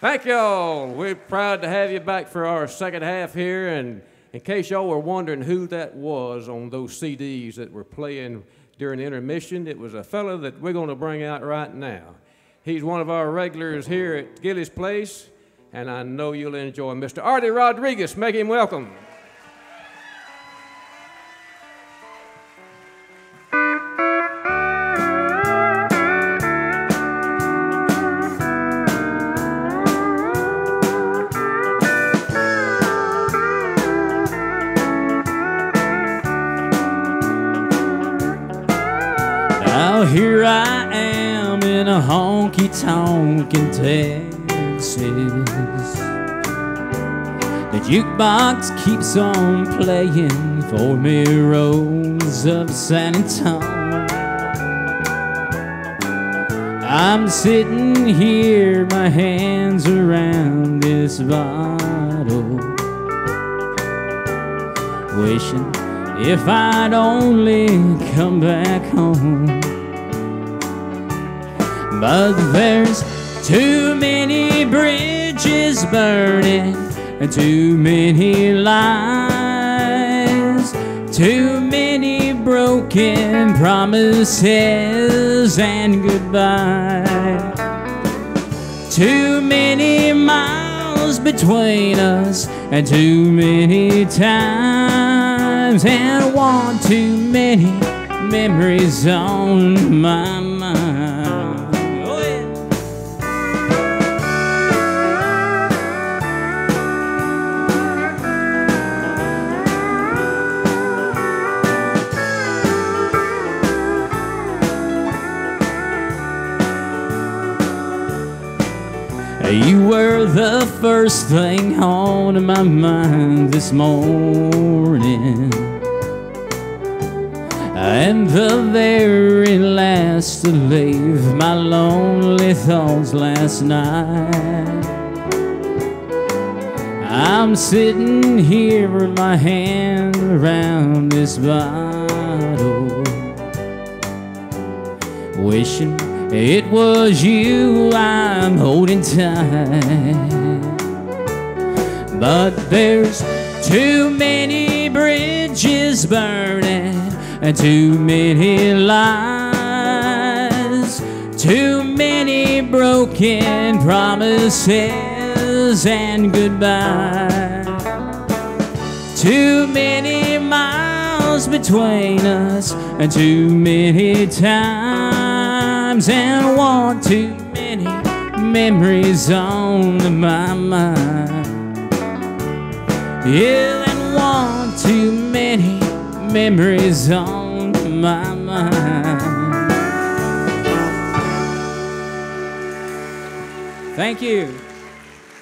Thank y'all. We're proud to have you back for our second half here. And in case y'all were wondering who that was on those CDs that were playing during the intermission, it was a fella that we're going to bring out right now. He's one of our regulars here at Gilley's Place, and I know you'll enjoy him. Mr. Artie Rodriguez, make him welcome. Now here I am in a honky-tonk in Texas. The jukebox keeps on playing for me, Rose of San Antonio. I'm sitting here, my hands around this bottle, wishing if I'd only come back home. But there's too many bridges burning and too many lies, too many broken promises and goodbye, too many miles between us and too many times, and one too many memories on my mind. You were the first thing on my mind this morning, and the very last to leave my lonely thoughts last night. I'm sitting here with my hand around this bottle, wishing it was you I'm holding tight. But there's too many bridges burning and too many lies, too many broken promises and goodbye, too many miles between us and too many times, and one too many memories on my mind. Yeah, and one too many memories on my mind. Thank you.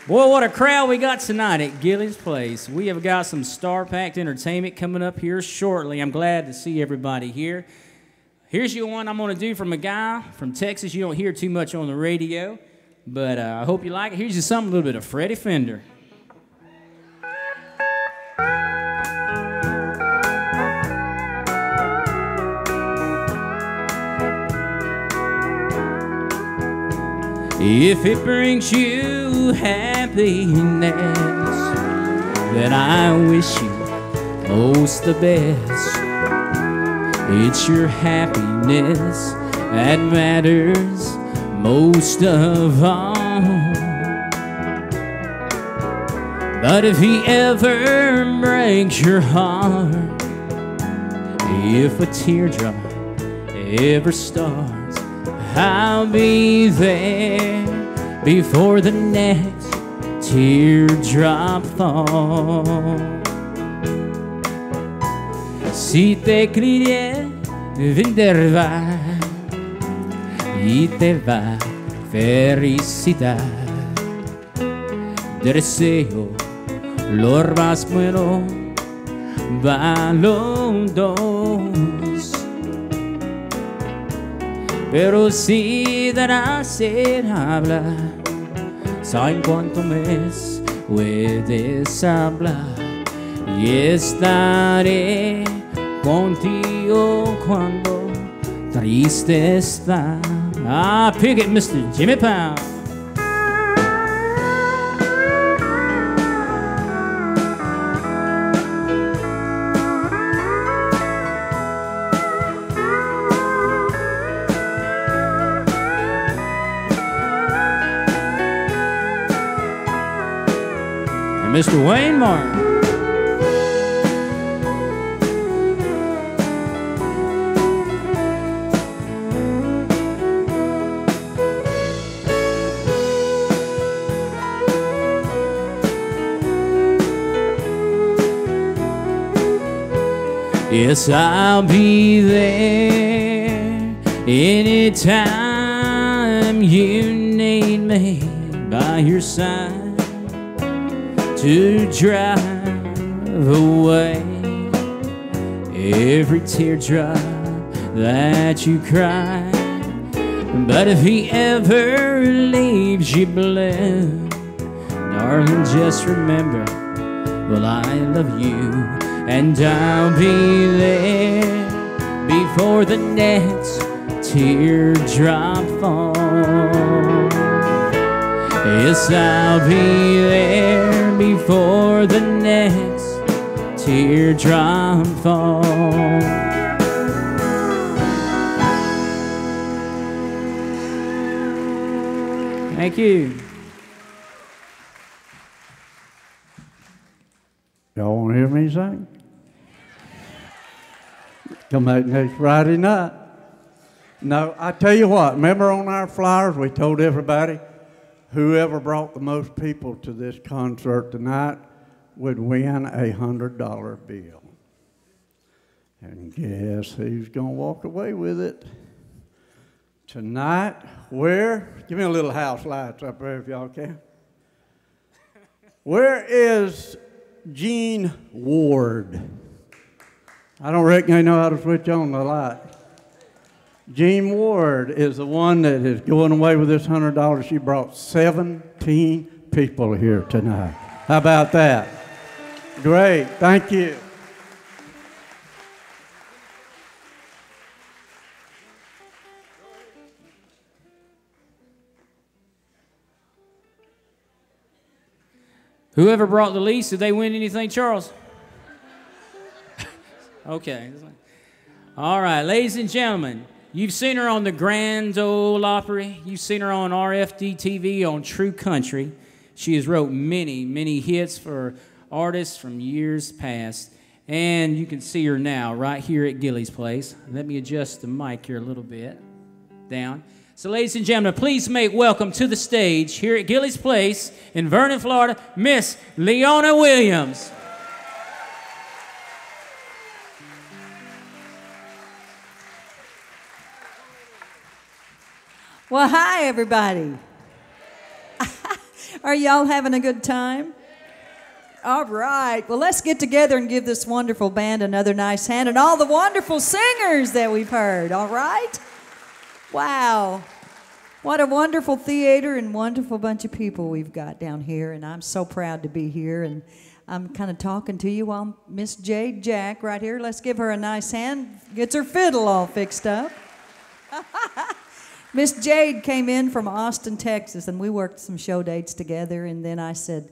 Boy, what a crowd we got tonight at Gilley's Place. We have got some star-packed entertainment coming up here shortly. I'm glad to see everybody here. Here's your one I'm going to do from a guy from Texas you don't hear too much on the radio, but I hope you like it. Here's just something, a little bit of Freddie Fender. If it brings you happiness, then I wish you most the best. It's your happiness that matters most of all. But if he ever breaks your heart, if a teardrop ever starts, I'll be there before the next teardrop falls. Si te crié, vendrá y te va a felicitar. Deseo lo más bueno para los dos. Pero si darás el habla, ¿saben cuánto mes puedes hablar? Y estaré contigo cuando triste está. Ah, pick it, Mr. Jimmy Powell. Mr. Wayne Martin. Yes, I'll be there anytime you need me, by your side to drive away every teardrop that you cry. But if he ever leaves you blue, darling, just remember, well, I love you. And I'll be there before the next teardrop falls. Yes, I'll be there before the next teardrop falls. Thank you. Y'all want to hear me sing? Come back next Friday night. No, I tell you what, remember on our flyers we told everybody whoever brought the most people to this concert tonight would win a $100 bill. And guess who's going to walk away with it? Tonight, where? Give me a little house lights up there if y'all can. Where is Gene Ward? I don't reckon they know how to switch on the light. Gene Ward is the one that is going away with this $100. She brought 17 people here tonight. How about that? Great, thank you. Whoever brought the least, did they win anything, Charles? Okay. All right, ladies and gentlemen, you've seen her on the Grand Ole Opry. You've seen her on RFD TV on True Country. She has wrote many, many hits for artists from years past. And you can see her now right here at Gilley's place. Let me adjust the mic here a little bit. Down. So, ladies and gentlemen, please make welcome to the stage here at Gilley's place in Vernon, Florida, Miss Leona Williams. Well, hi, everybody. Are y'all having a good time? All right. Well, let's get together and give this wonderful band another nice hand and all the wonderful singers that we've heard, all right? Wow. What a wonderful theater and wonderful bunch of people we've got down here, and I'm so proud to be here. And I'm kind of talking to you while Miss Jade Jack right here. Let's give her a nice hand. Gets her fiddle all fixed up. Miss Jade came in from Austin, Texas, and we worked some show dates together, and then I said,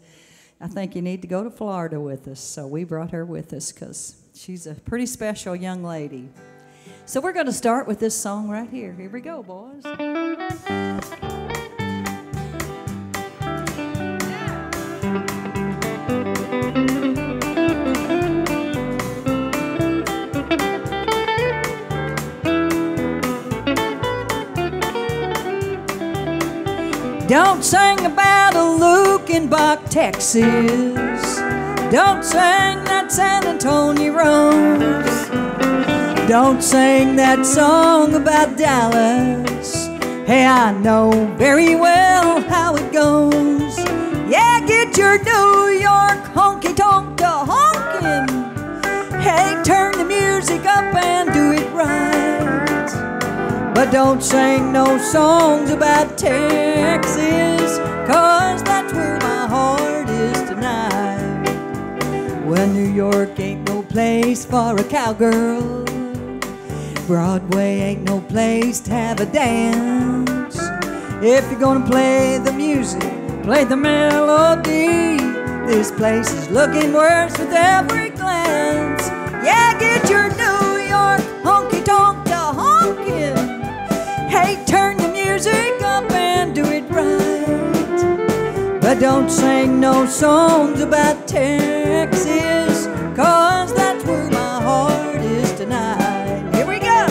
I think you need to go to Florida with us. So we brought her with us because she's a pretty special young lady. So we're going to start with this song right here. Here we go, boys. Don't sing about a Luke in Buck, Texas. Don't sing that San Antonio Rose. Don't sing that song about Dallas. Hey, I know very well how it goes. Yeah, get your New York honky-tonk to honkin'. Hey, turn the music up and do it right. But don't sing no songs about Texas, 'cause that's where my heart is tonight. Well, New York ain't no place for a cowgirl. Broadway ain't no place to have a dance. If you're gonna play the music, play the melody. This place is looking worse with every glance. Yeah, get your New York honky-tonk to honkin'. Hey, turn the music up and do it right. But don't sing no songs about Texas, 'cause that's where my heart is tonight. Here we go.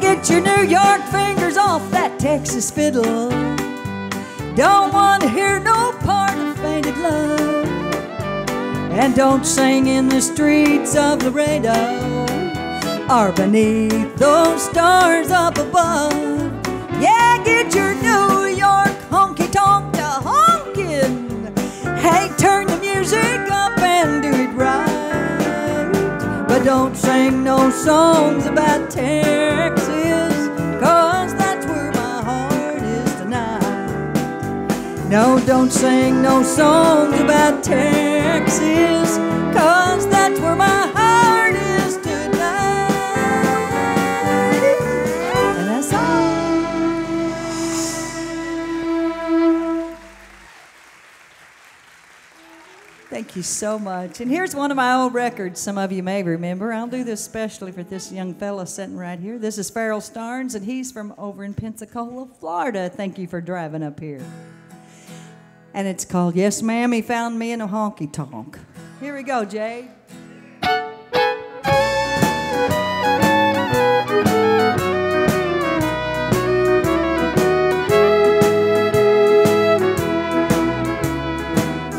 Get your New York fingers off that Texas fiddle. Don't want to hear no part of fainted love. And don't sing in the streets of Laredo or beneath those stars up above. Yeah, get your New York honky-tonk to honkin'. Hey, turn the music up and do it right. But don't sing no songs about Texas, 'cause that's where my heart is tonight. No, don't sing no songs about Texas, 'cause that's where my heart is tonight. And that's all. Thank you so much. And here's one of my old records some of you may remember. I'll do this especially for this young fella sitting right here. This is Farrell Starnes, and he's from over in Pensacola, Florida. Thank you for driving up here. And it's called Yes Ma'am, He Found Me in a Honky Tonk. Here we go, Jade.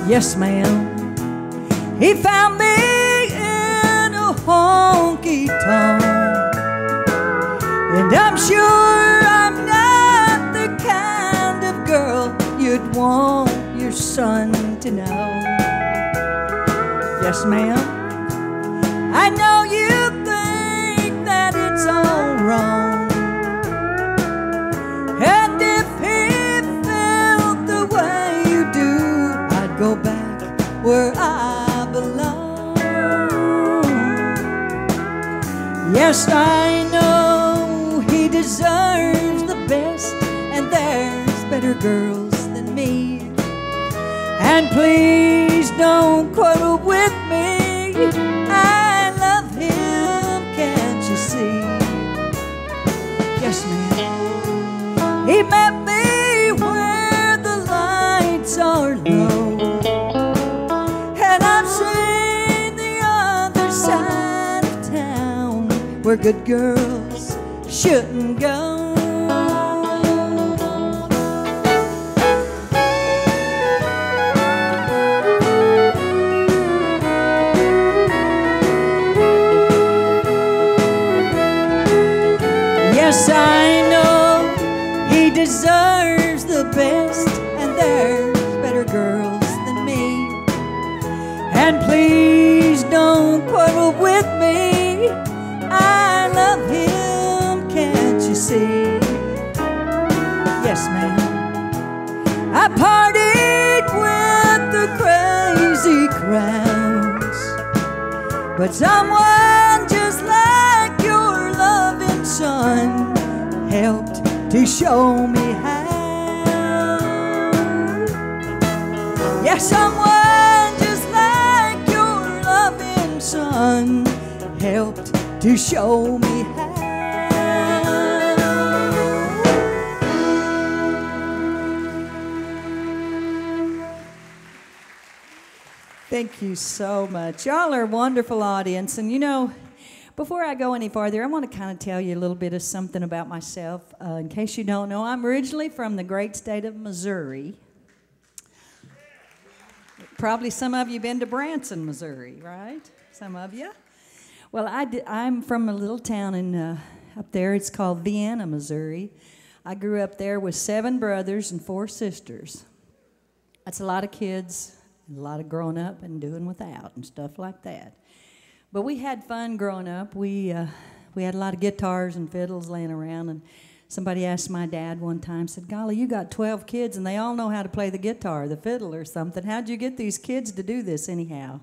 Yes, ma'am, he found me in a honky-tonk, and I'm sure I'm not the kind of girl you'd want your son to know. Yes, ma'am, I know you think that it's all wrong, and if he felt the way you do, I'd go back where I belong. Yes, I know he deserves the best, and there's better girls than me. And please don't quarrel with me, I love him, can't you see? Yes, ma'am, he met me where the lights are low, and I've seen the other side of town where good girls shouldn't go. Yes, I know he deserves the best, and there's better girls than me. And please don't quarrel with me, I love him, can't you see? Yes, ma'am, I partied with the crazy crowds, but someone just like your loving son helped to show me how. Yeah, someone just like your loving son helped to show me how. Thank you so much. Y'all are a wonderful audience. And you know, before I go any farther, I want to kind of tell you a little bit of something about myself. In case you don't know, I'm originally from the great state of Missouri. Probably some of you been to Branson, Missouri, right? Some of you. Well, I'm from a little town in up there. It's called Vienna, Missouri. I grew up there with 7 brothers and 4 sisters. That's a lot of kids, a lot of growing up and doing without and stuff like that. But we had fun growing up. We had a lot of guitars and fiddles laying around, and Somebody asked my dad one time, said, golly, you got 12 kids and they all know how to play the guitar, the fiddle or something. How'd you get these kids to do this anyhow?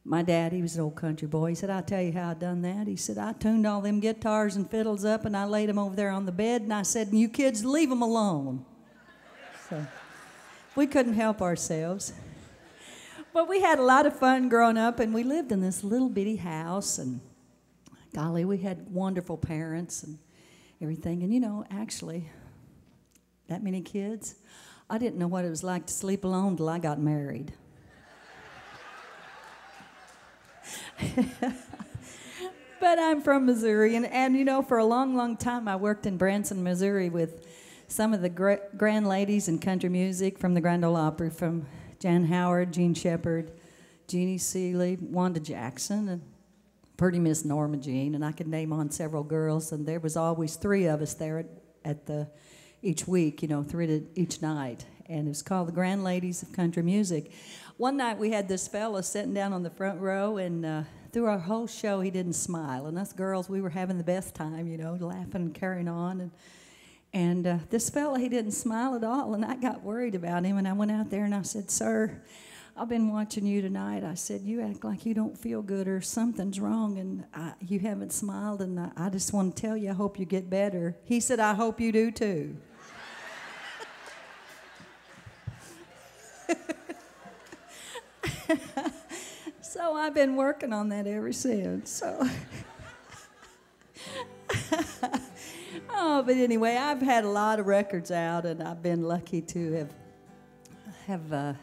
My dad, he was an old country boy. He said, I'll tell you how I done that. He said, I tuned all them guitars and fiddles up and I laid them over there on the bed and I said, you kids, leave them alone. So we couldn't help ourselves. But we had a lot of fun growing up and we lived in this little bitty house and golly, we had wonderful parents and everything. And you know, actually, that many kids, I didn't know what it was like to sleep alone till I got married. But I'm from Missouri, and you know, for a long, long time I worked in Branson, Missouri with some of the grand ladies in country music from the Grand Ole Opry, from Jan Howard, Jean Shepard, Jeannie Seeley, Wanda Jackson, and Pretty Miss Norma Jean, and I could name on several girls, and there was always 3 of us there at the each week, you know, 3 to each night, and it was called the Grand Ladies of Country Music. One night we had this fella sitting down on the front row, and through our whole show he didn't smile, and us girls, we were having the best time, you know, laughing and carrying on, and this fella, he didn't smile at all, and I got worried about him, and I went out there and I said, sir, I've been watching you tonight. I said, you act like you don't feel good or something's wrong, and you haven't smiled, and I just want to tell you, I hope you get better. He said, I hope you do too. So I've been working on that ever since. So, oh, but anyway, I've had a lot of records out, and I've been lucky to have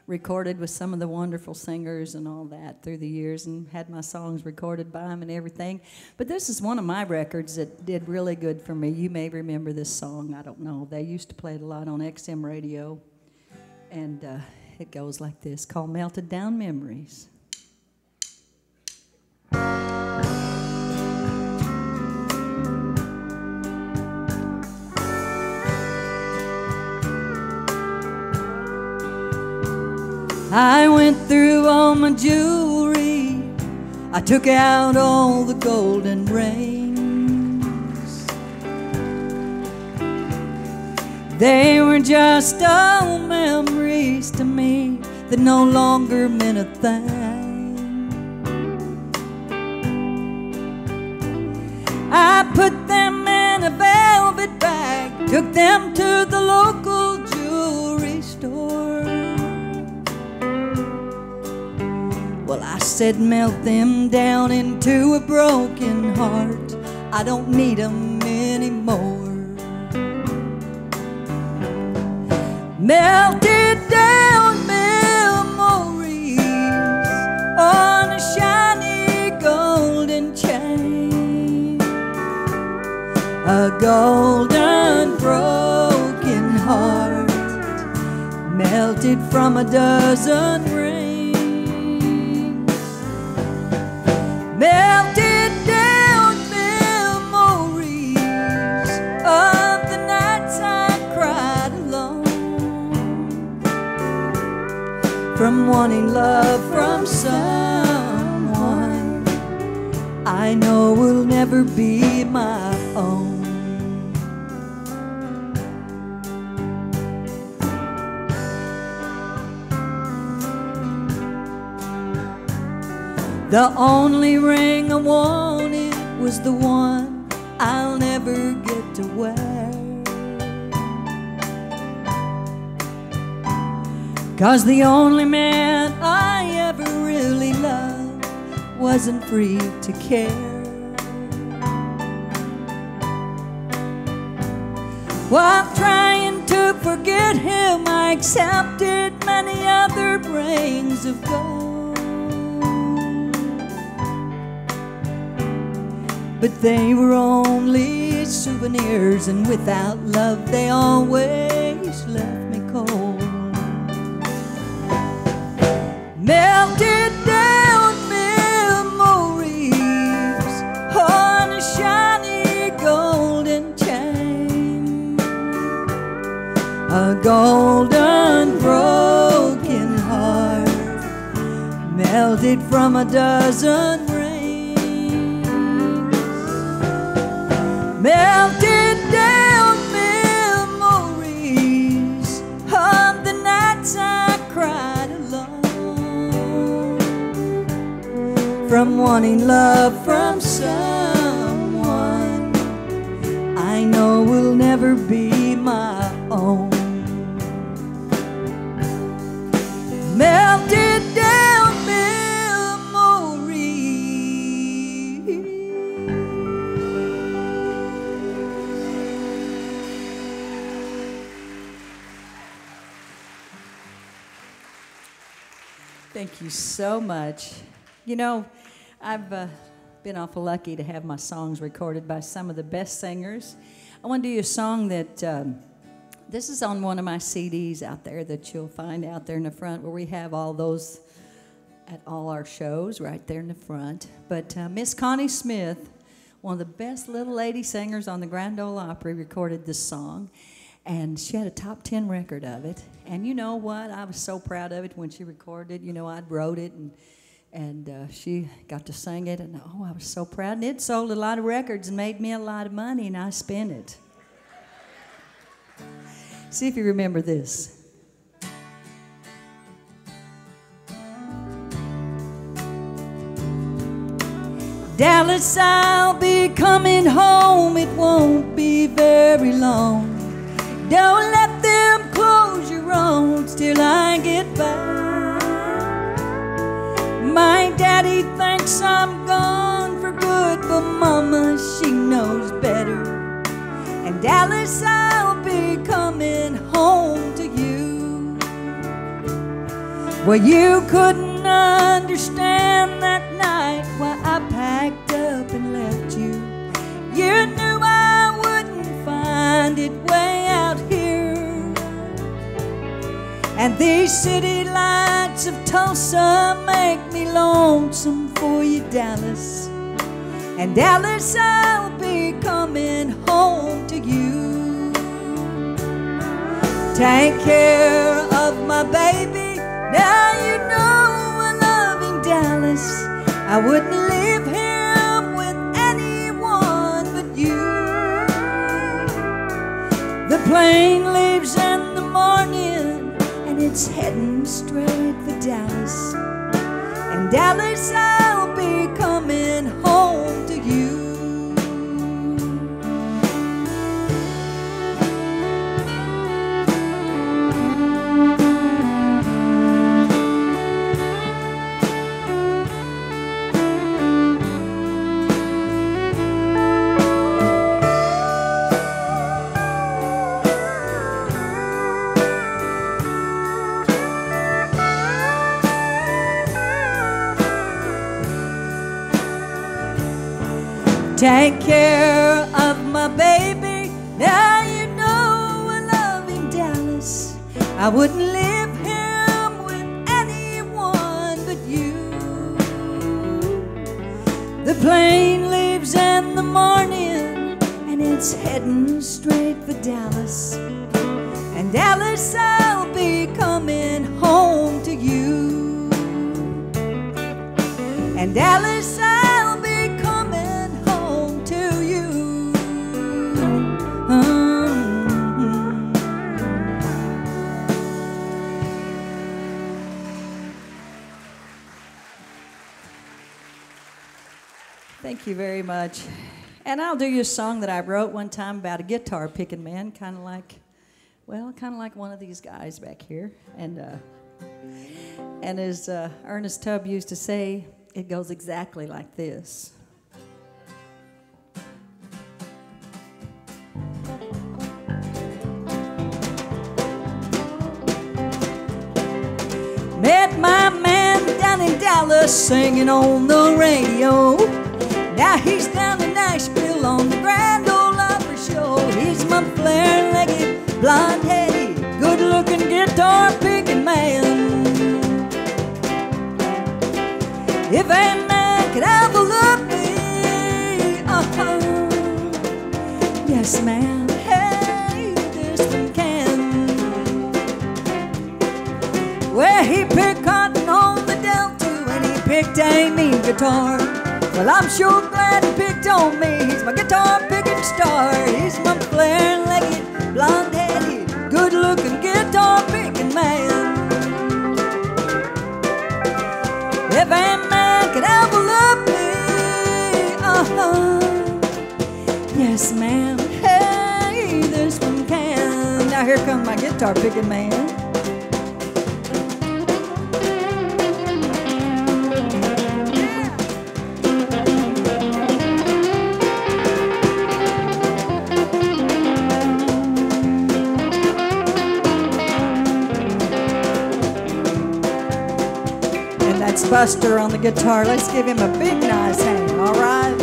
recorded with some of the wonderful singers and all that through the years, and had my songs recorded by them and everything. But this is one of my records that did really good for me. You may remember this song. I don't know. They used to play it a lot on XM radio, and it goes like this, called Melted Down Memories. I went through all my jewelry, I took out all the golden rings. They were just old memories to me that no longer meant a thing. I put them in a velvet bag, took them to the local jewelry store. Well, I said, melt them down into a broken heart. I don't need them anymore. Melted down memories on a shiny golden chain. A golden broken heart melted from a dozen rings. Melted down memories of the nights I cried alone, from wanting love from someone I know will never be my own. The only ring I wanted was the one I'll never get to wear. 'Cause the only man I ever really loved wasn't free to care. While trying to forget him, I accepted many other rings of gold. But they were only souvenirs, and without love they always left me cold. Melted down memories on a shiny golden chain. A golden broken heart melted from a dozen rings. Melted wanting love from someone I know will never be my own. Melted down memories. Thank you so much. You know, I've been awful lucky to have my songs recorded by some of the best singers. I want to do you a song that, this is on one of my CDs out there that you'll find out there in the front where we have all those at all our shows right there in the front. But Miss Connie Smith, one of the best little lady singers on the Grand Ole Opry, recorded this song. And she had a top 10 record of it. And you know what? I was so proud of it when she recorded. You know, I wrote it, and she got to sing it. And, oh, I was so proud. And it sold a lot of records and made me a lot of money, and I spent it. See if you remember this. Dallas, I'll be coming home. It won't be very long. Don't let them close your roads till I get back. My daddy thinks I'm gone for good, but Mama, she knows better. And Dallas, I'll be coming home to you. Well, you couldn't understand that night why I packed up and left you. You knew I wouldn't find it way out here. And these city lights of Tulsa make me lonesome for you, Dallas. And Dallas, I'll be coming home to you. Take care of my baby. Now you know I love him, Dallas. I wouldn't leave him with anyone but you. The plane leaves in the morning and it's heading straight for Dallas. And Dallas, I'll be coming home to you. Take care of my baby. Now you know I love him, Dallas. I wouldn't leave him with anyone but you. The plane leaves in the morning and it's heading straight for Dallas. And Dallas, I'll be coming home to you. And Dallas, I'll be coming home to you. Thank you very much. And I'll do you a song that I wrote one time about a guitar picking man, kind of like one of these guys back here. And as Ernest Tubb used to say, it goes exactly like this. Met my man down in Dallas singing on the radio. Now he's down in Nashville on the Grand Ole Opry show. He's my flare-legged, blonde-headed, good-looking guitar-picking man. If a man could overlook me, oh, yes, ma'am, hey, this one can. Well, he picked cotton on the Delta and he picked a mean guitar. Well, I'm sure glad he picked on me. He's my guitar-picking star. He's my flare-legged, blonde-headed, good-looking guitar-picking man. If a man could overlook me, Yes, ma'am. Hey, this one can. Now here comes my guitar picking man. That's Buster on the guitar. Let's give him a big nice hand, all right?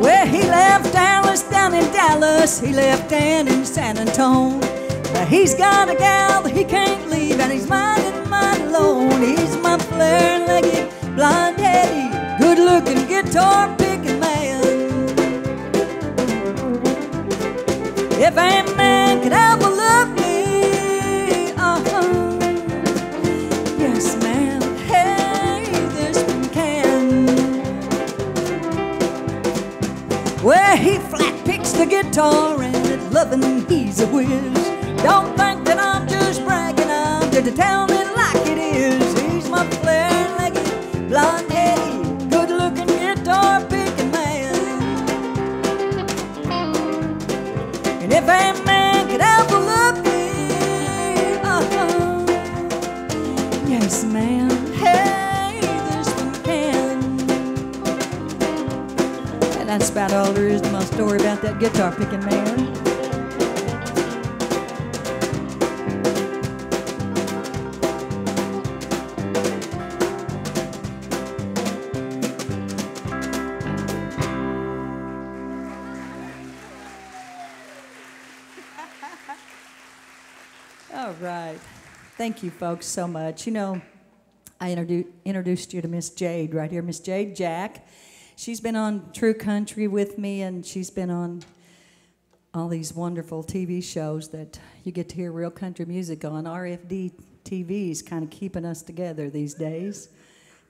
Well, he left Dallas down in Dallas. He left Dan in San Antonio. But he's got a gal that he can't leave, and he's mine and mine alone. He's my flare-legged, blonde-headed, good-looking guitar-picking man. If a man could ever love me, yes, ma'am. Hey, this one can. Well, he flat picks the guitar and it's loving he's a whiz. Don't think that I'm just bragging, I'm just telling it like it is. He's my flare-legged, blonde-headed, good-looking guitar-picking man. And if a man could ever love me, yes, ma'am. Hey, this one can. And that's about all there is to my story about that guitar picking man. All right. Thank you, folks, so much. You know, I introduced you to Miss Jade right here. Miss Jade Jack. She's been on True Country with me, and she's been on all these wonderful TV shows that you get to hear real country music on. RFD TV is kind of keeping us together these days.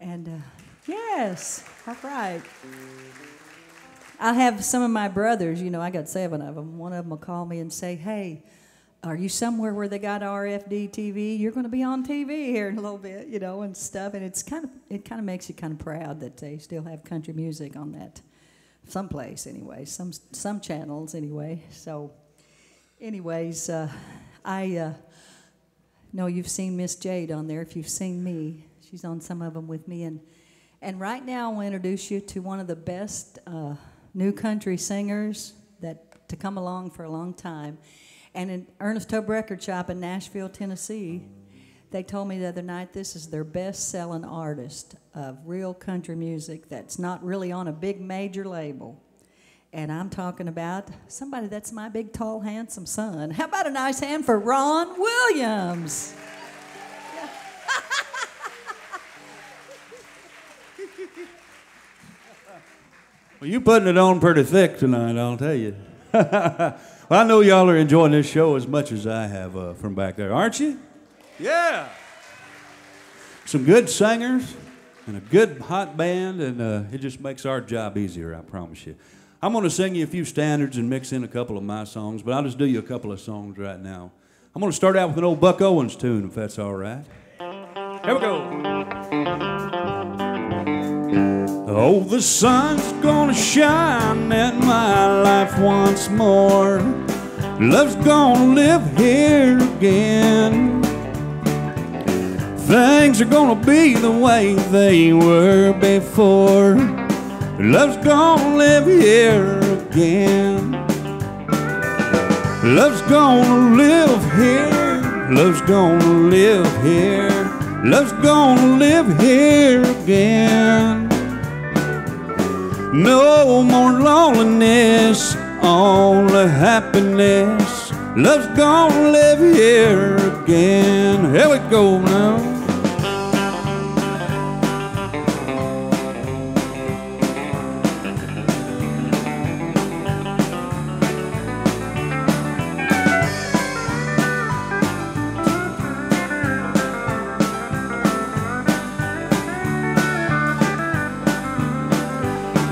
And, yes, all right. I have some of my brothers, you know, I got 7 of them. One of them will call me and say, hey, are you somewhere where they got RFD TV? You're going to be on TV here in a little bit, you know, and stuff. And it kind of makes you kind of proud that they still have country music on that someplace anyway, some channels anyway. So, anyways, I know you've seen Miss Jade on there. If you've seen me, she's on some of them with me. And right now I want to introduce you to one of the best new country singers to come along for a long time. And in Ernest Hope Record Shop in Nashville, Tennessee, they told me the other night this is their best-selling artist of real country music that's not really on a big major label. And I'm talking about somebody that's my big, tall, handsome son. How about a nice hand for Ron Williams? Well, you putting it on pretty thick tonight, I'll tell you. Well, I know y'all are enjoying this show as much as I have from back there, aren't you? Yeah. Some good singers and a good hot band, and it just makes our job easier, I promise you. I'm going to sing you a few standards and mix in a couple of my songs, but I'll just do you a couple of songs right now. I'm going to start out with an old Buck Owens tune, if that's all right. Here we go. Oh, the sun's gonna shine in my life once more. Love's gonna live here again. Things are gonna be the way they were before. Love's gonna live here again. Love's gonna live here. Love's gonna live here. Love's gonna live here again. No more loneliness, only happiness. Love's gonna live here again. Here we go now.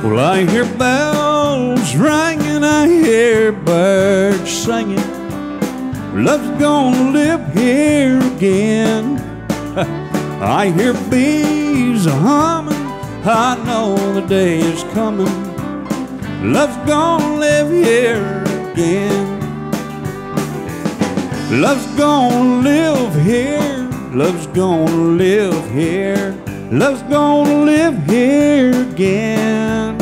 Well, I hear bells ringing, I hear birds singing. Love's gonna live here again. I hear bees humming, I know the day is coming. Love's gonna live here again. Love's gonna live here. Love's gonna live here. Love's gonna live here again.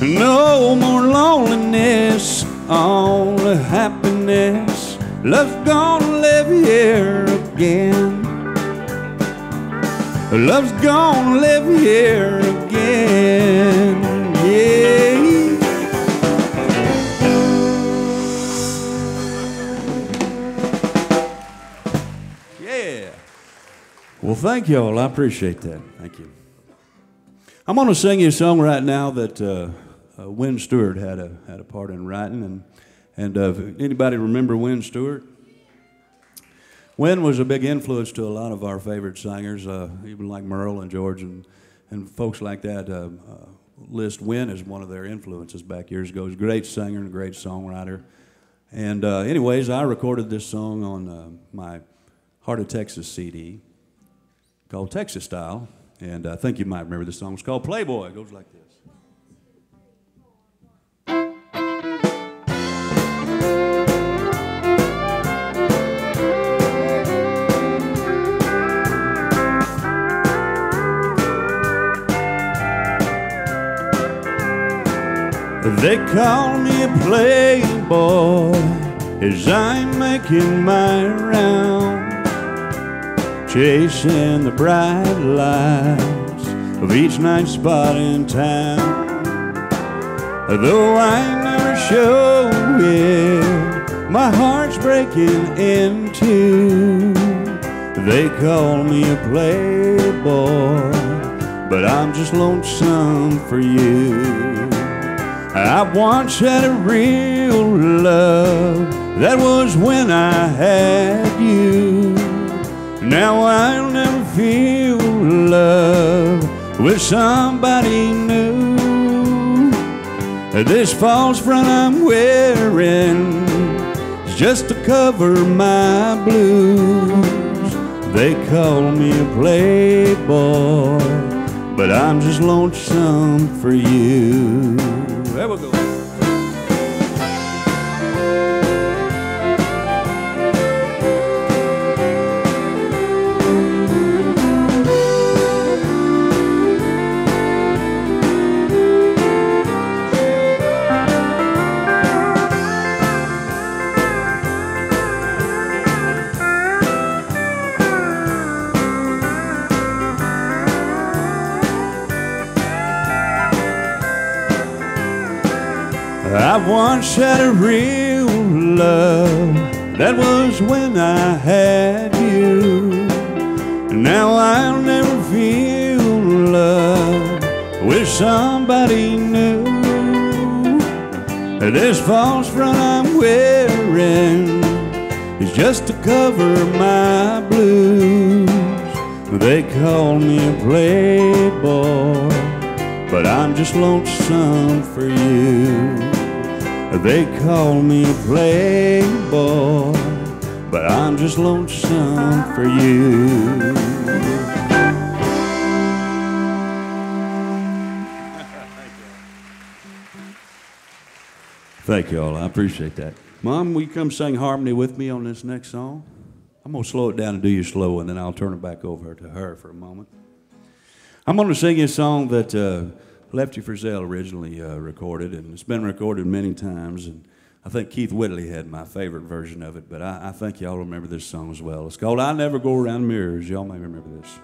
No more loneliness, only happiness. Love's gonna live here again. Love's gonna live here again. Yeah. Yeah. Well, thank y'all. I appreciate that. Thank you. I'm going to sing you a song right now that Wynn Stewart had a part in writing, and anybody remember Wynn Stewart? Wynn was a big influence to a lot of our favorite singers, even like Merle and George and folks like that. List Wynn as one of their influences back years ago. He's a great singer and a great songwriter. And anyways, I recorded this song on my Heart of Texas CD called Texas Style. And I think you might remember this song. It's called Playboy. It goes like this. They call me a playboy as I'm making my round, chasing the bright lights of each night spot in town. Though I never show it, my heart's breaking in two. They call me a playboy, but I'm just lonesome for you. I once had a real love, that was when I had you. Now I'll never feel love with somebody new. This false front I'm wearing is just to cover my blues. They call me a playboy, but I'm just lonesome for you. There we go. I once had a real love, that was when I had you. Now I'll never feel love with somebody new. This false front I'm wearing is just to cover my blues. They call me a playboy, but I'm just lonesome for you. They call me a playboy, but I'm just lonesome for you. Thank you all. I appreciate that. Mom, will you come sing harmony with me on this next song? I'm going to slow it down and do you slow, and then I'll turn it back over to her for a moment. I'm going to sing you a song that Lefty Frizzell originally recorded, and it's been recorded many times, and I think Keith Whitley had my favorite version of it, but I think y'all remember this song as well. It's called I Never Go Around Mirrors. Y'all may remember this.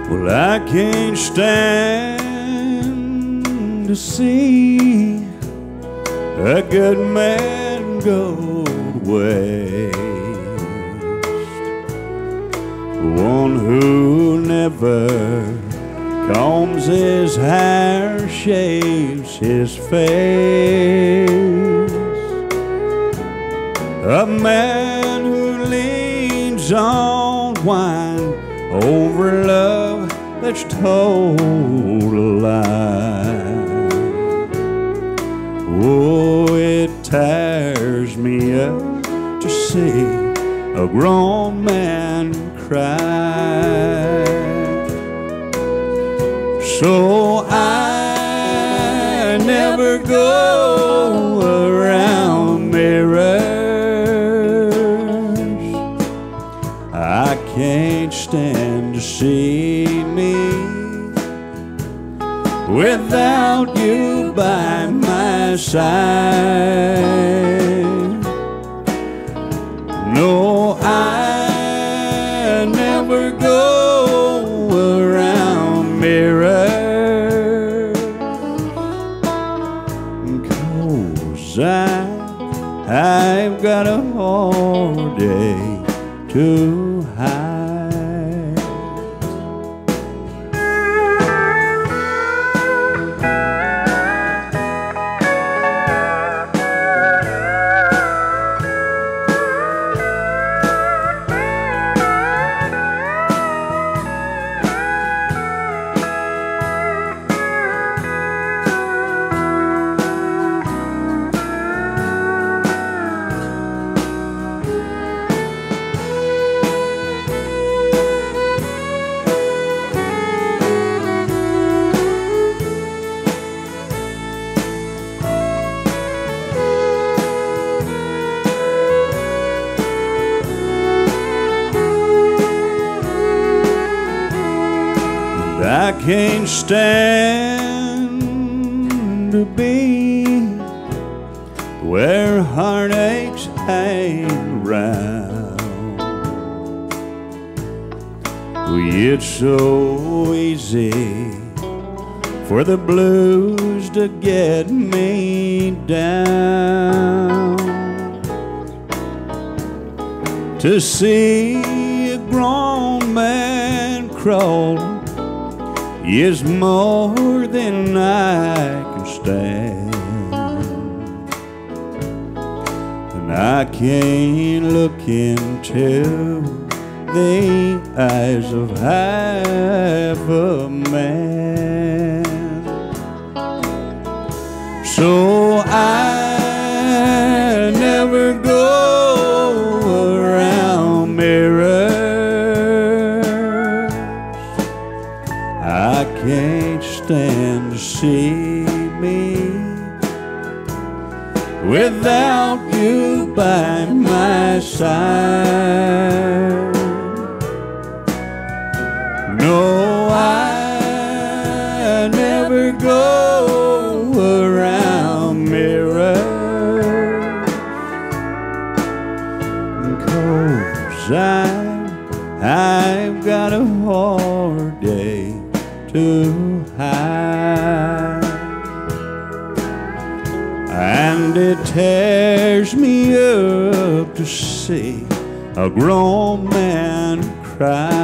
Well, I can't stand to see a good man go to waste. One who never combs his hair, shaves his face. A man who lives keeps on whining over love that's told a lie. Oh, it tears me up to see a grown man cry. So I never go around mirrors. I can't stand to see me without you by my side. No, I never go around mirrors, 'cause I've got a hard day to hide. I can't stand to be where heartaches hang around. It's so easy for the blues to get me down. To see a grown man crawl is more than I can stand, and I can't look into the eyes of half a man. So I never go around mirrors. I can't stand to see me without you by my side. No, I never go around mirrors, 'cause I've got a hard day to hide, and it tears me up to see a grown man cry.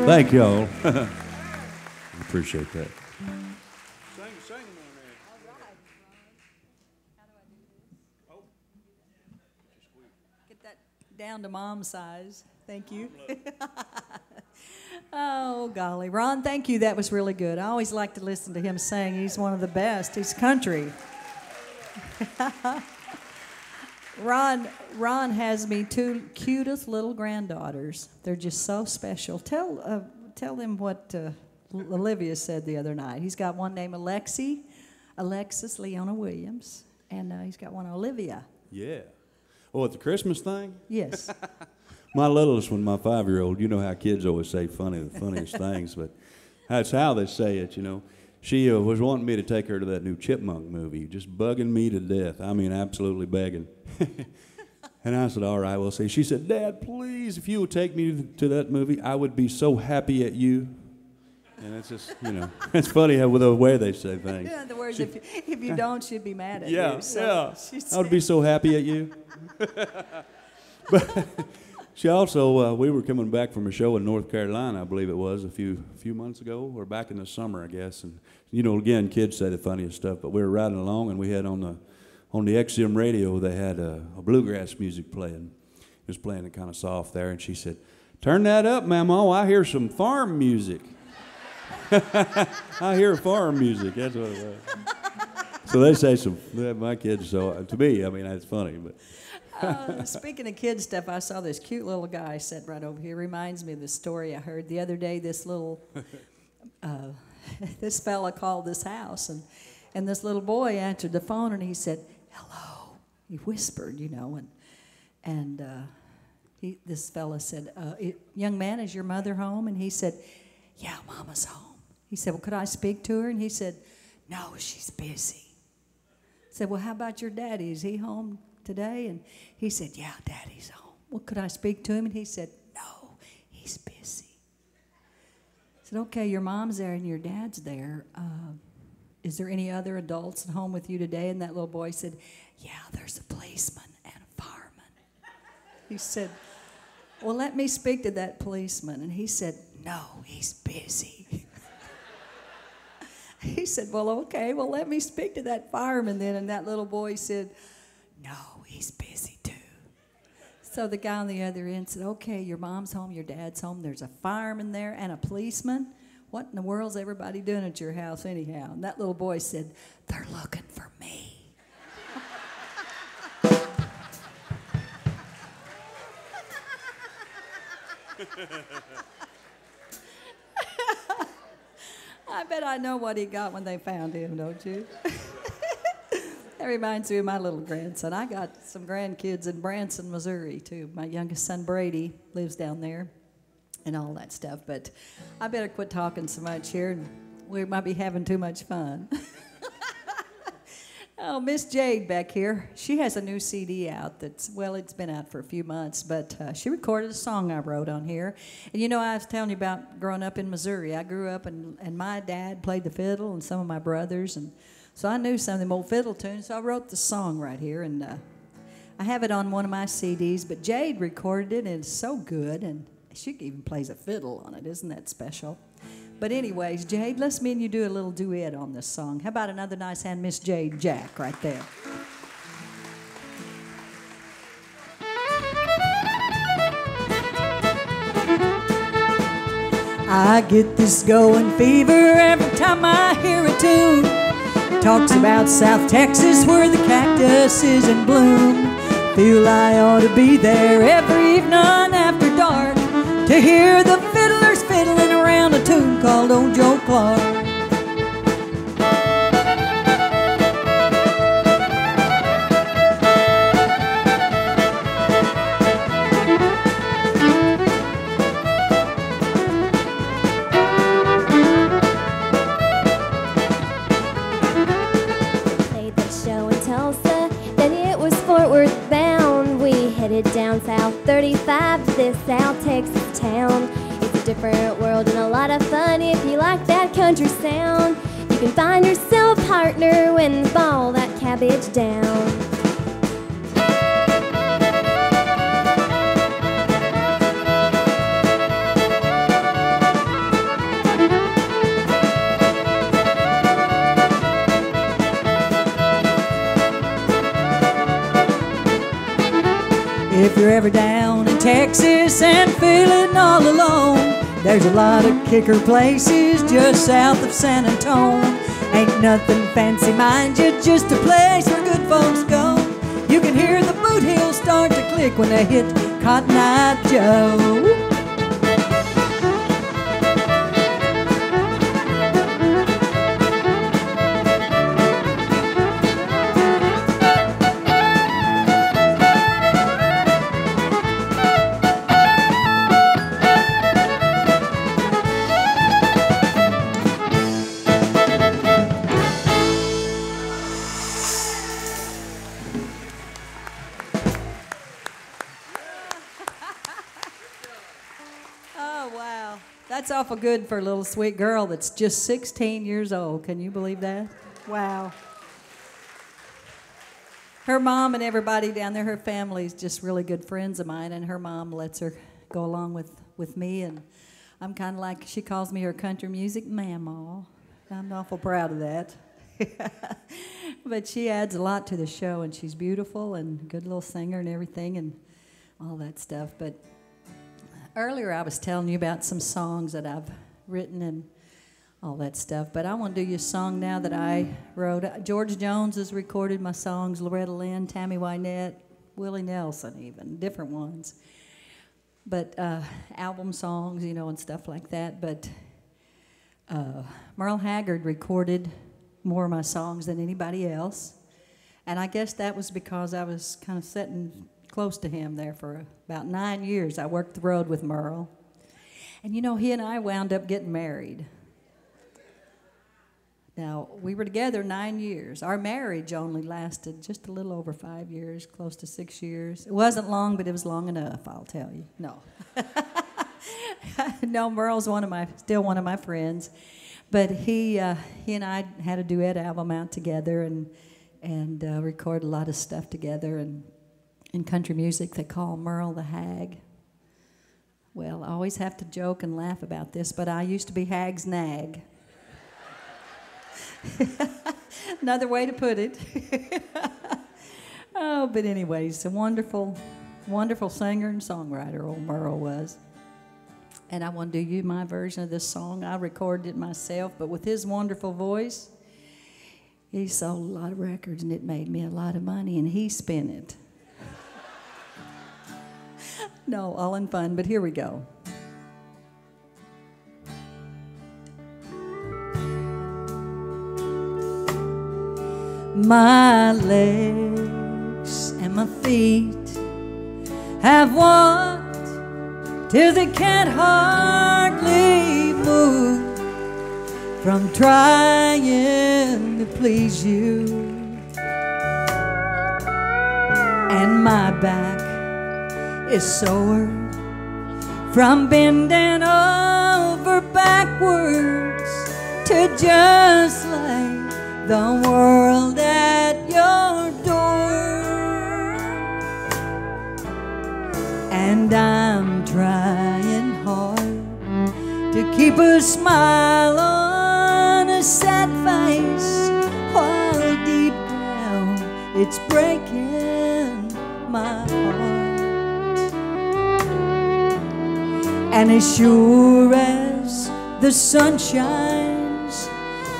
Thank y'all. Appreciate that. Down to mom size. Thank you. Oh, golly. Ron, thank you. That was really good. I always like to listen to him sing. He's one of the best. He's country. Ron has me two cutest little granddaughters. They're just so special. Tell them what Olivia said the other night. He's got one named Alexis Leona Williams, and he's got one Olivia. Yeah. Oh, at the Christmas thing? Yes. My littlest one, my 5-year-old, you know how kids always say the funniest things, but that's how they say it, you know. She was wanting me to take her to that new Chipmunk movie, just bugging me to death. I mean, absolutely begging. And I said, all right, we'll see. She said, Dad, please, if you would take me to that movie, I would be so happy at you. And it's just, you know, it's funny how with the way they say things. Yeah, in other words, if you don't, she'd be mad at you. Yeah, So yeah. she I would be so happy at you. But She also, we were coming back from a show in North Carolina, I believe it was, a few months ago, or back in the summer, I guess. And you know, again, kids say the funniest stuff. But we were riding along, and we had on the XM radio, they had a bluegrass music playing. It was playing it kind of soft there, and she said, "Turn that up, Mamo. I hear some farm music." I hear farm music. That's what it was. So they say my kids. So to me, I mean, that's funny, but. Speaking of kid stuff, I saw this cute little guy sitting right over here. Reminds me of the story I heard the other day. This little, this fella called this house, and this little boy answered the phone, and he said, "Hello." He whispered, you know, and this fella said, "Young man, is your mother home?" And he said, "Yeah, Mama's home." He said, "Well, could I speak to her?" And he said, "No, she's busy." He said, "Well, how about your daddy? Is he home today?" And he said, "Yeah, Daddy's home." "Well, could I speak to him?" And he said, "No, he's busy." I said, "Okay, your mom's there and your dad's there. Is there any other adults at home with you today?" And that little boy said, "Yeah, there's a policeman and a fireman." He said, "Well, let me speak to that policeman." And he said, "No, he's busy." He said, "Well, okay, well, let me speak to that fireman then." And that little boy said, "No, he's busy too." So the guy on the other end said, "Okay, your mom's home, your dad's home, there's a fireman there and a policeman. What in the world's everybody doing at your house anyhow?" And that little boy said, "They're looking for me." I bet I know what he got when they found him, don't you? That reminds me of my little grandson. I got some grandkids in Branson, Missouri, too. My youngest son, Brady, lives down there and all that stuff. But I better quit talking so much here, and we might be having too much fun. Oh, Miss Jade back here, she has a new CD out that's, well, it's been out for a few months, but she recorded a song I wrote on here. And you know, I was telling you about growing up in Missouri. I grew up, and my dad played the fiddle, and some of my brothers, and so I knew some of them old fiddle tunes, so I wrote the song right here, and I have it on one of my CDs, but Jade recorded it, and it's so good, and she even plays a fiddle on it. Isn't that special? But anyways, Jade, let's me and you do a little duet on this song. How about another nice hand, Miss Jade Jack, right there. I get this going fever every time I hear a tune. Talks about South Texas where the cactus is in bloom. Feel I ought to be there every evening after dark to hear the fiddlers fiddling around a tune called Old Joe Clark. Played that show in Tulsa, then it was Fort Worth bound. We headed down South 35 to this South Texas town. It's a different world and a lot of fun if you like that country sound. You can find yourself a partner when you fall that cabbage down. If you're ever down in Texas and feeling all alone, there's a lot of kicker places just south of San Antone. Ain't nothing fancy, mind you, just a place where good folks go. You can hear the boot heels start to click when they hit Cotton Eye Joe. That's awful good for a little sweet girl that's just 16 years old. Can you believe that? Wow. Her mom and everybody down there, her family's just really good friends of mine, and her mom lets her go along with me, and I'm kind of like, she calls me her country music mamaw. I'm awful proud of that. But she adds a lot to the show, and she's beautiful and a good little singer and everything and all that stuff. But earlier I was telling you about some songs that I've written and all that stuff, but I want to do you a song now that I wrote. George Jones has recorded my songs, Loretta Lynn, Tammy Wynette, Willie Nelson even, different ones. But album songs, you know, and stuff like that. But Merle Haggard recorded more of my songs than anybody else. And I guess that was because I was kind of sitting close to him there for about 9 years. I worked the road with Merle. And you know, he and I wound up getting married. Now, we were together 9 years. Our marriage only lasted just a little over 5 years, close to 6 years. It wasn't long, but it was long enough, I'll tell you. No. No, Merle's still one of my friends. But he and I had a duet album out together and recorded a lot of stuff together. And in country music, they call Merle the Hag. Well, I always have to joke and laugh about this, but I used to be Hag's nag. Another way to put it. Oh, but anyways, a wonderful, wonderful singer and songwriter, old Merle was. And I want to do you my version of this song. I recorded it myself, but with his wonderful voice, he sold a lot of records, and it made me a lot of money, and he spent it. No, all in fun, but here we go. My legs and my feet have walked till they can't hardly move from trying to please you. And my back is sore from bending over backwards to just lay the world at your door. And I'm trying hard to keep a smile on a sad face, while deep down it's breaking my heart. And as sure as the sun shines,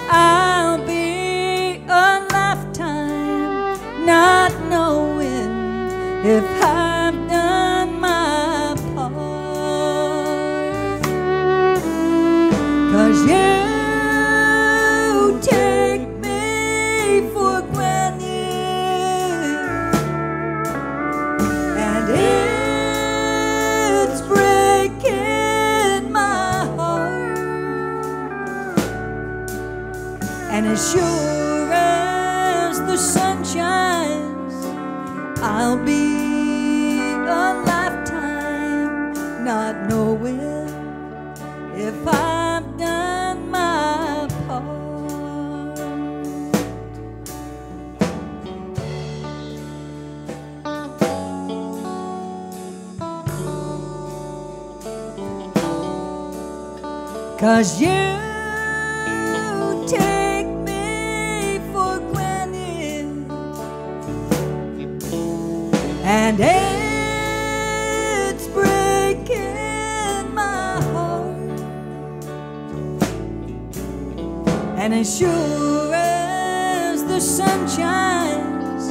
I'll be a lifetime not knowing if I've done my part. 'Cause you take me for granted, and it's breaking my heart. And as sure as the sun shines, I'll be a lifetime not knowing if I've done my part. 'Cause you take me for granted, and it's breaking my heart. And as sure as the sun shines,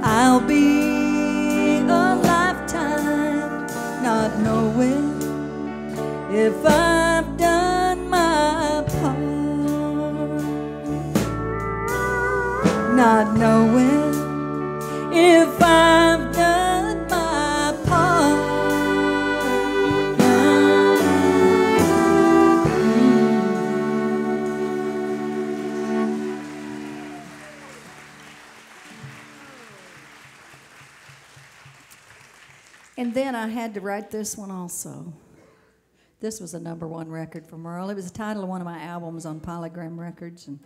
I'll be a lifetime not knowing if I've done my part. Not knowing if I've done my part. And then I had to write this one also. This was a #1 record for Merle. It was the title of one of my albums on Polygram Records. And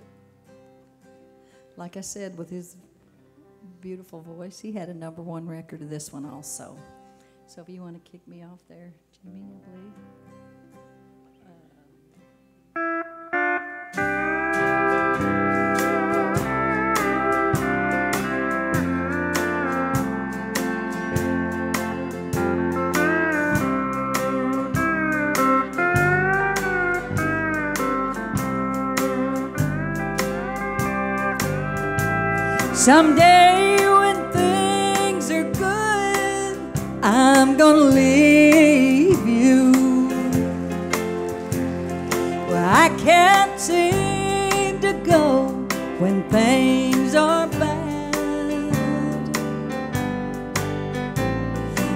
like I said, with his beautiful voice. He had a #1 record of this one also. So if you want to kick me off there, Jimmy, I believe. Someday when things are good, I'm gonna leave you. Well, I can't seem to go when things are bad.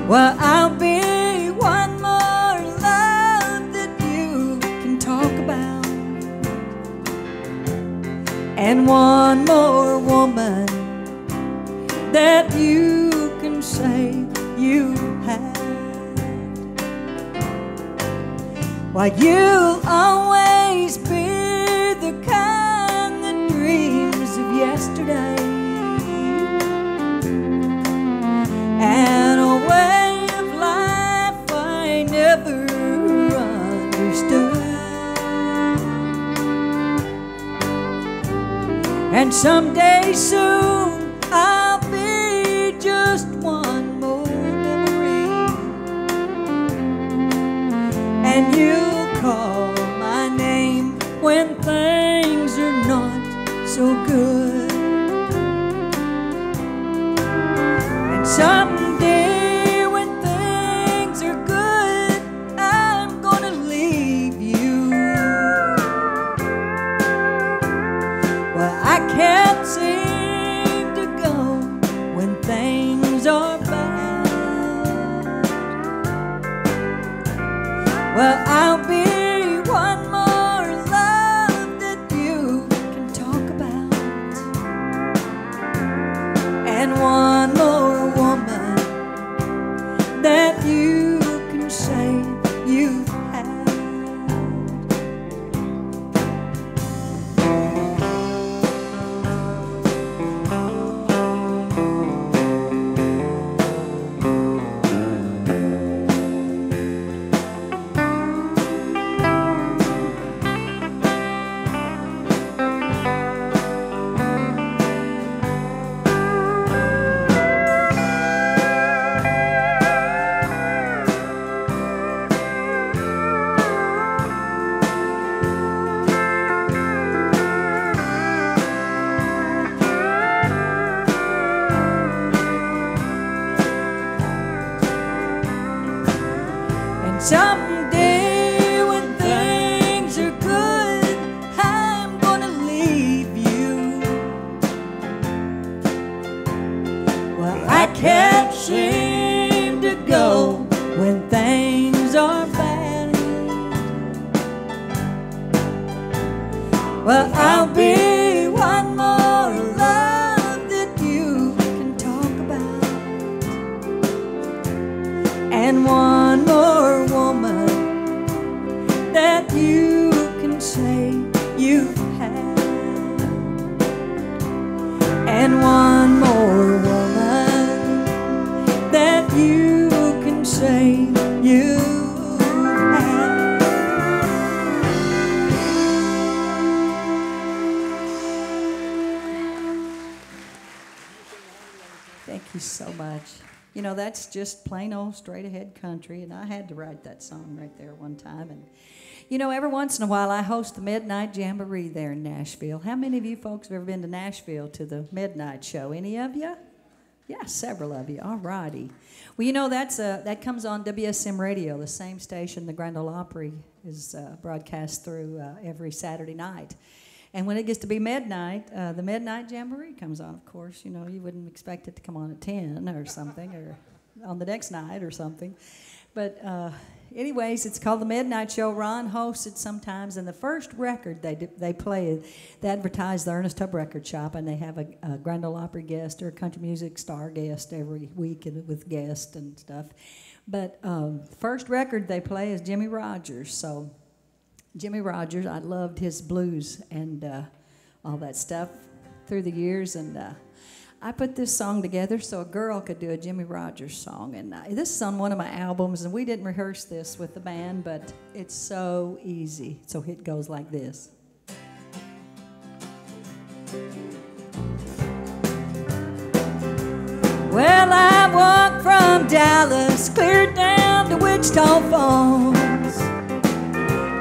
Well, I'll be one more love that you can talk about, and one more woman that you can say you had. Why, you'll always be the kind that dreams of yesterday, and a way of life I never understood. And someday soon I'll be just one more memory, and you'll call my name when things are not so good. And someday when things are good, I'm gonna leave you. Well, I can't seem to go when things are bad. Well, I'll be one more love that you can talk about, and one more woman that you can say you've had. Someday when things are good, I'm gonna leave you. Well, I can't seem to go when things are bad. Well, I'll be one more love that you can talk about, and one more woman that you can say you've had, and one more woman that you can say you've had. Thank you so much. You know, that's just plain old straight ahead country, and I had to write that song right there one time. And you know, every once in a while I host the Midnight Jamboree there in Nashville. How many of you folks have ever been to Nashville to the Midnight Show? Any of you? Yeah, several of you. All righty. Well, you know, that comes on WSM Radio, the same station the Grand Ole Opry is broadcast through every Saturday night. And when it gets to be midnight, the Midnight Jamboree comes on, of course. You know, you wouldn't expect it to come on at 10 or something, or on the next night or something. But anyways, it's called the Midnight Show. Ron hosts it sometimes. And the first record they play, they advertise the Ernest Tubb Record Shop, and they have a Grand Ole Opry guest or a country music star guest every week with guests and stuff. But first record they play is Jimmy Rogers. So Jimmy Rogers, I loved his blues and all that stuff through the years, and I put this song together so a girl could do a Jimmy Rogers song. And this is on one of my albums, and we didn't rehearse this with the band, but it's so easy. So it goes like this. Well, I walked from Dallas, clear down to Wichita Falls.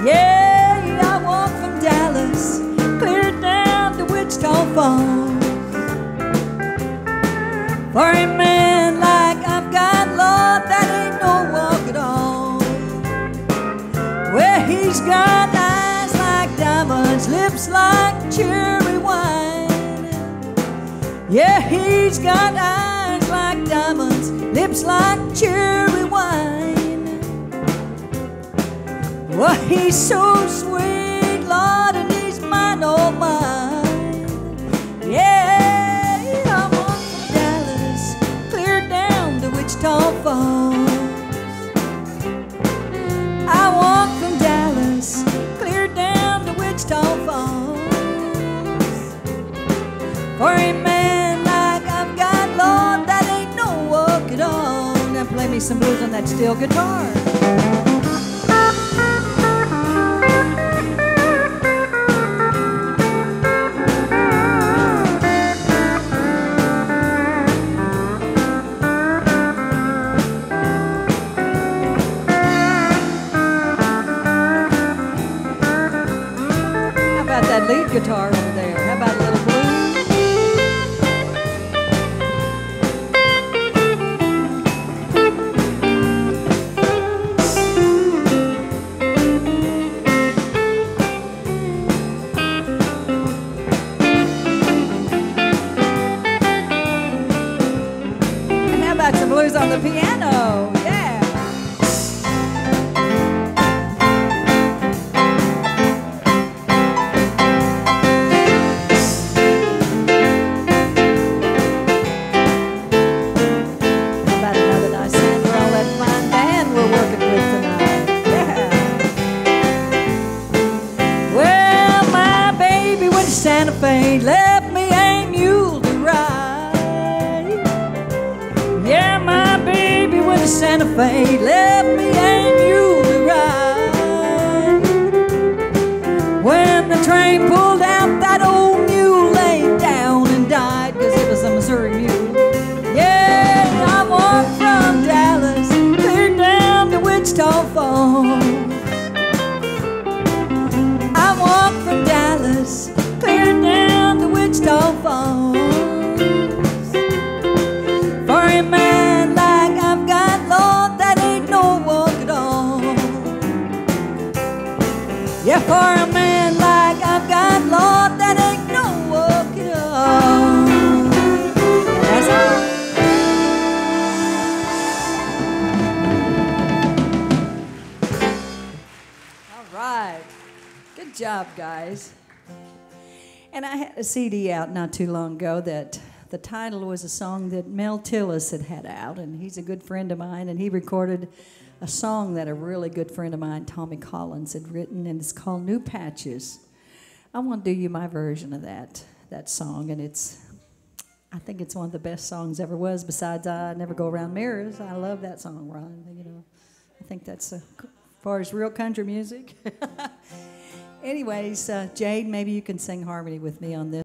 Yeah, I walked from Dallas, clear down to Wichita Falls. For a man like I've got, Lord, that ain't no walk at all. Well, he's got eyes like diamonds, lips like cherry wine. Yeah, he's got eyes like diamonds, lips like cherry wine. Well, he's so sweet, Lord, and he's mine, oh mine. Yeah, I walked from Dallas, clear down to Wichita Falls. I walked from Dallas, clear down to Wichita Falls. For a man like I've got, Lord, that ain't no walk at all. Now play me some blues on that steel guitar. How about that lead guitar over there? How about a little blues? And how about some blues on the piano? Yeah. How about another nice hand for all that fine band we're working with tonight? Yeah. Well, my baby went to Santa Fe, left me a mule to ride. Yeah, my baby went to Santa Fe, left me a mule to ride. When the train pulled out, that old mule laid down and died, 'cause it was a Missouri mule. Yeah, I walked from Dallas, clear down to Wichita Falls. I walked from Dallas, clear down to Wichita Falls. For a man like I've got, Lord, that ain't no walk at all. Yeah, for a man like I've got, Lord, that ain't no walk at all. That's all. All right. Good job, guys. And I had a CD out not too long ago that the title was a song that Mel Tillis had out, and he's a good friend of mine, and he recorded a song that a really good friend of mine, Tommy Collins, had written, and it's called New Patches. I want to do you my version of that song, and I think it's one of the best songs ever was, besides I Never Go Around Mirrors. I love that song, Ron. You know, I think that's as far as real country music. Anyways, Jade, maybe you can sing harmony with me on this.